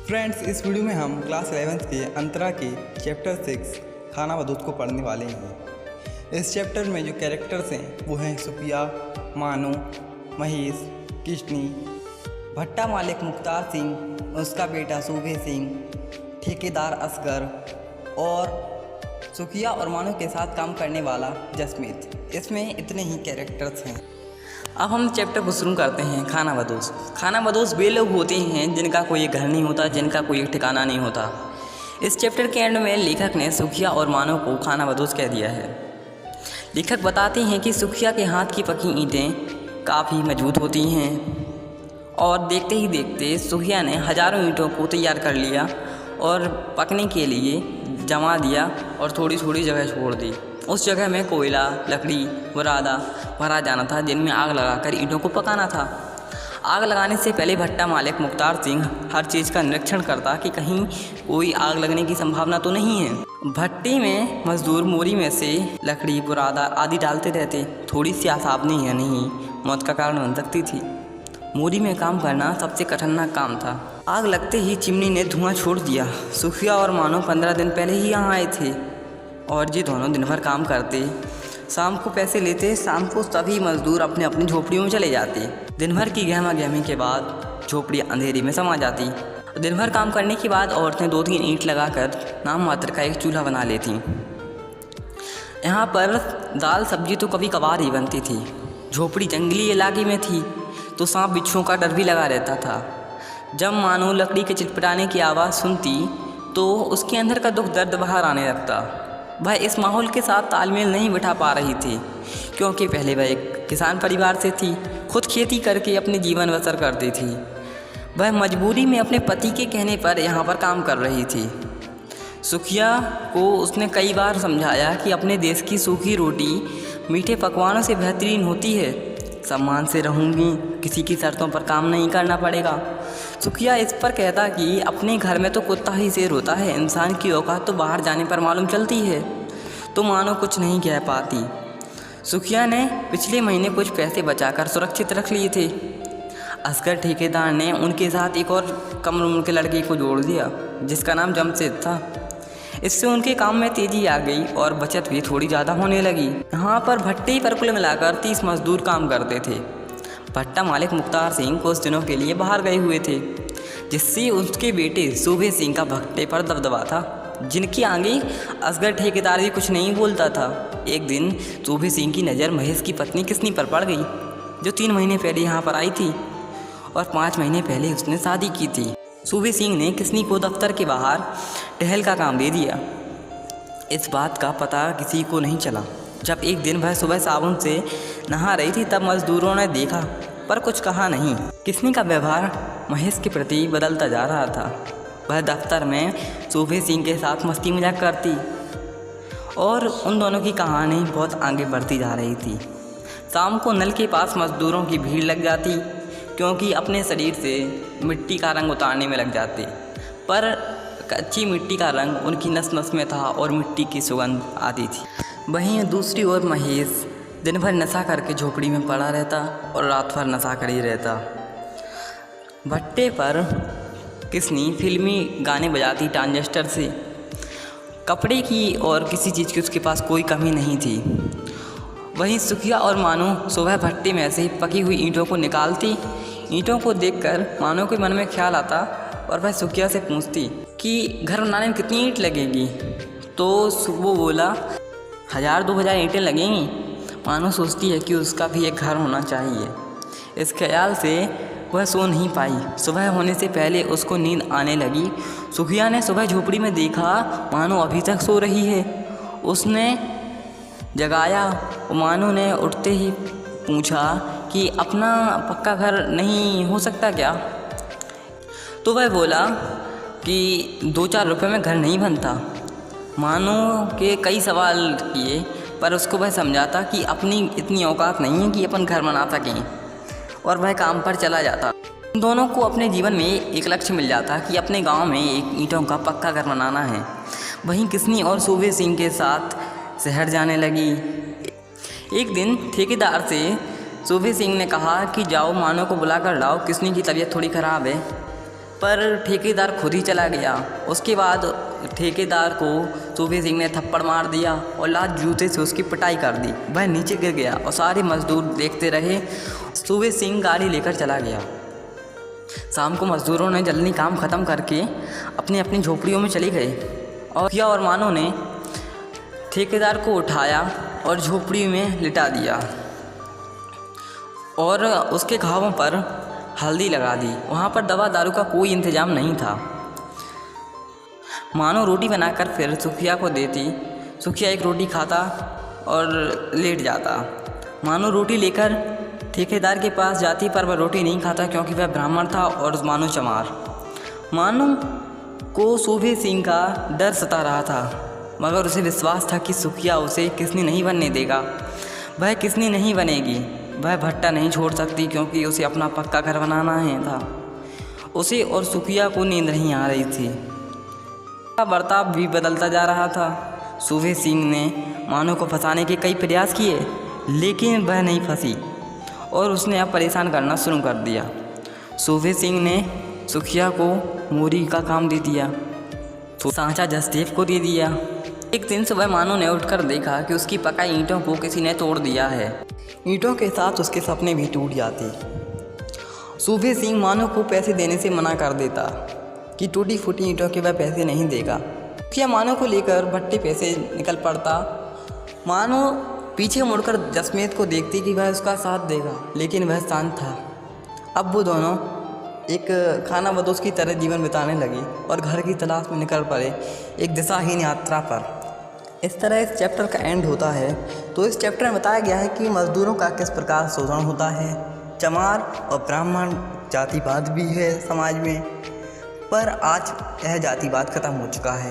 Friends, इस video में हम क्लास 11th के अंतरा के चैप्टर 6 खाना व दूध को पढ़ने वाले हैं। इस चैप्टर में जो कैरेक्टर्स हैं वो हैं सुफिया, मानू, महेश, किशनी, भट्टा मालिक मुख्तार सिंह, उसका बेटा सूबे सिंह, ठेकेदार असगर और सुफिया और मानू के साथ काम करने वाला जसमीत। इसमें इतने ही कैरेक्टर्स हैं। अब हम चैप्टर को शुरू करते हैं। खानाबदोश। खानाबदोश वे लोग होते हैं जिनका कोई घर नहीं होता, जिनका कोई ठिकाना नहीं होता। इस चैप्टर के एंड में लेखक ने सुखिया और मानव को खानाबदोश कह दिया है। लेखक बताते हैं कि सुखिया के हाथ की पकी ईंटें काफ़ी मजबूत होती हैं और देखते ही देखते सुखिया ने हज़ारों ईंटों को तैयार कर लिया और पकने के लिए जमा दिया और थोड़ी थोड़ी जगह छोड़ दी। उस जगह में कोयला, लकड़ी, बुरादा भरा जाना था जिनमें आग लगाकर ईंटों को पकाना था। आग लगाने से पहले भट्टा मालिक मुख्तार सिंह हर चीज़ का निरीक्षण करता कि कहीं कोई आग लगने की संभावना तो नहीं है। भट्टी में मजदूर मोरी में से लकड़ी, बुरादा आदि डालते रहते। थोड़ी सी आसावनी है नहीं मौत का कारण बन सकती थी। मोरी में काम करना सबसे खतरनाक काम था। आग लगते ही चिमनी ने धुआं छोड़ दिया। सुखिया और मानो 15 दिन पहले ही यहाँ आए थे और ये दोनों दिन भर काम करते, शाम को पैसे लेते। शाम को सभी मजदूर अपने अपनी झोपड़ियों में चले जाते। दिन भर की गहमा गहमी के बाद झोपड़ी अंधेरी में समा जाती। दिन भर काम करने के बाद औरतें 2-3 ईंट लगाकर नाम मात्र का एक चूल्हा बना लेती। यहाँ पर दाल सब्जी तो कभी कभार ही बनती थी। झोपड़ी जंगली इलाके में थी तो सांप बिच्छुओं का डर भी लगा रहता था। जब मानो लकड़ी के चिटपटाने की आवाज़ सुनती तो उसके अंदर का दुख दर्द बाहर आने लगता। वह इस माहौल के साथ तालमेल नहीं बिठा पा रही थी क्योंकि पहले वह एक किसान परिवार से थी। खुद खेती करके अपने जीवन बसर करती थी। वह मजबूरी में अपने पति के कहने पर यहाँ पर काम कर रही थी। सुखिया को उसने कई बार समझाया कि अपने देश की सूखी रोटी मीठे पकवानों से बेहतरीन होती है। सम्मान से रहूँगी, किसी की शर्तों पर काम नहीं करना पड़ेगा। सुखिया इस पर कहता कि अपने घर में तो कुत्ता ही शेर होता है, इंसान की औकात तो बाहर जाने पर मालूम चलती है। तो मानो कुछ नहीं कह पाती। सुखिया ने पिछले महीने कुछ पैसे बचाकर सुरक्षित रख लिए थे। असगर ठेकेदार ने उनके साथ एक और कम उम्र के लड़के को जोड़ दिया जिसका नाम जमशेद था। इससे उनके काम में तेज़ी आ गई और बचत भी थोड़ी ज़्यादा होने लगी। यहाँ पर भट्टी पर कुल मिलाकर 30 मजदूर काम करते थे। भट्टा मालिक मुख्तार सिंह कुछ दिनों के लिए बाहर गए हुए थे जिससे उसके बेटे सूबे सिंह का भट्टे पर दबदबा था, जिनकी आगे असगर ठेकेदार भी कुछ नहीं बोलता था। एक दिन सूबे सिंह की नज़र महेश की पत्नी किशनी पर पड़ गई जो 3 महीने पहले यहाँ पर आई थी और 5 महीने पहले उसने शादी की थी। सूबे सिंह ने किशनी को दफ्तर के बाहर टहल का काम दे दिया। इस बात का पता किसी को नहीं चला। जब एक दिन वह सुबह साबुन से नहा रही थी तब मजदूरों ने देखा पर कुछ कहा नहीं। किशनी का व्यवहार महेश के प्रति बदलता जा रहा था। वह दफ्तर में सूबे सिंह के साथ मस्ती मजाक करती और उन दोनों की कहानी बहुत आगे बढ़ती जा रही थी। शाम को नल के पास मजदूरों की भीड़ लग जाती क्योंकि अपने शरीर से मिट्टी का रंग उतारने में लग जाते, पर कच्ची मिट्टी का रंग उनकी नस नस में था और मिट्टी की सुगंध आती थी। वहीं दूसरी ओर महेश दिन भर नशा करके झोपड़ी में पड़ा रहता और रात भर नशा कर ही रहता। भट्टे पर किशनी फिल्मी गाने बजाती ट्रांजिस्टर से। कपड़े की और किसी चीज़ की उसके पास कोई कमी नहीं थी। वहीं सुखिया और मानो सुबह भट्टे में से पकी हुई ईंटों को निकालती। ईंटों को देखकर मानो के मन में ख्याल आता और वह सुखिया से पूछती कि घर बनाने में कितनी ईंट लगेगी। तो वो बोला 1000-2000 ईंटें लगेंगी। मानो सोचती है कि उसका भी एक घर होना चाहिए। इस ख्याल से वह सो नहीं पाई। सुबह होने से पहले उसको नींद आने लगी। सुखिया ने सुबह झोपड़ी में देखा मानो अभी तक सो रही है। उसने जगाया। मानो ने उठते ही पूछा कि अपना पक्का घर नहीं हो सकता क्या। तो वह बोला कि 2-4 रुपये में घर नहीं बनता। मानो के कई सवाल किए पर उसको वह समझाता कि अपनी इतनी औकात नहीं है कि अपन घर बना सकें और वह काम पर चला जाता। दोनों को अपने जीवन में एक लक्ष्य मिल जाता कि अपने गांव में एक ईंटों का पक्का घर बनाना है। वहीं किशनी और सूबे सिंह के साथ शहर जाने लगी। एक दिन ठेकेदार से सूबे सिंह ने कहा कि जाओ मानो को बुला कर लाओ, किशनी की तबीयत थोड़ी ख़राब है। पर ठेकेदार खुद ही चला गया। उसके बाद ठेकेदार को सूबे सिंह ने थप्पड़ मार दिया और लात जूते से उसकी पिटाई कर दी। वह नीचे गिर गया और सारे मजदूर देखते रहे। सूबे सिंह गाड़ी लेकर चला गया। शाम को मजदूरों ने जल्दी काम ख़त्म करके अपनी अपनी झोपड़ियों में चले गए और किया और मानो ने ठेकेदार को उठाया और झोपड़ी में लिटा दिया और उसके घावों पर हल्दी लगा दी। वहाँ पर दवा दारू का कोई इंतज़ाम नहीं था। मानो रोटी बनाकर फिर सुखिया को देती। सुखिया एक रोटी खाता और लेट जाता। मानो रोटी लेकर ठेकेदार के पास जाती, पर वह रोटी नहीं खाता क्योंकि वह ब्राह्मण था और मानो चमार। मानो को सूबे सिंह का डर सता रहा था, मगर उसे विश्वास था कि सुखिया उसे किसनी नहीं बनने देगा। वह किसनी नहीं बनेगी। वह भट्टा नहीं छोड़ सकती क्योंकि उसे अपना पक्का घर बनाना है था। उसे और सुखिया को नींद नहीं आ रही थी। बर्ताव भी बदलता जा रहा था। सूबे सिंह ने मानो को फंसाने के कई प्रयास किए, लेकिन वह नहीं फंसी और उसने अब परेशान करना शुरू कर दिया। सूबे सिंह ने सुखिया को मोरी का काम दे दिया, तो सांचा जसदेव को दे दिया। एक दिन सुबह मानो ने उठकर देखा कि उसकी पकाई ईंटों को किसी ने तोड़ दिया है। ईंटों के साथ उसके सपने भी टूट जाते। सूबे सिंह मानो को पैसे देने से मना कर देता कि टूटी फूटी ईंटों के वह पैसे नहीं देगा। सुखिया मानो को लेकर भट्टे पैसे निकल पड़ता। मानो पीछे मुड़कर जसमेत को देखती कि वह उसका साथ देगा, लेकिन वह शांत था। अब वो दोनों एक खानाबदोश की तरह जीवन बिताने लगे और घर की तलाश में निकल पड़े एक दिशाहीन यात्रा पर। इस तरह इस चैप्टर का एंड होता है। तो इस चैप्टर में बताया गया है कि मज़दूरों का किस प्रकार शोषण होता है। चमार और ब्राह्मण जातिवाद भी है समाज में, पर आज यह जातिवाद ख़त्म हो चुका है।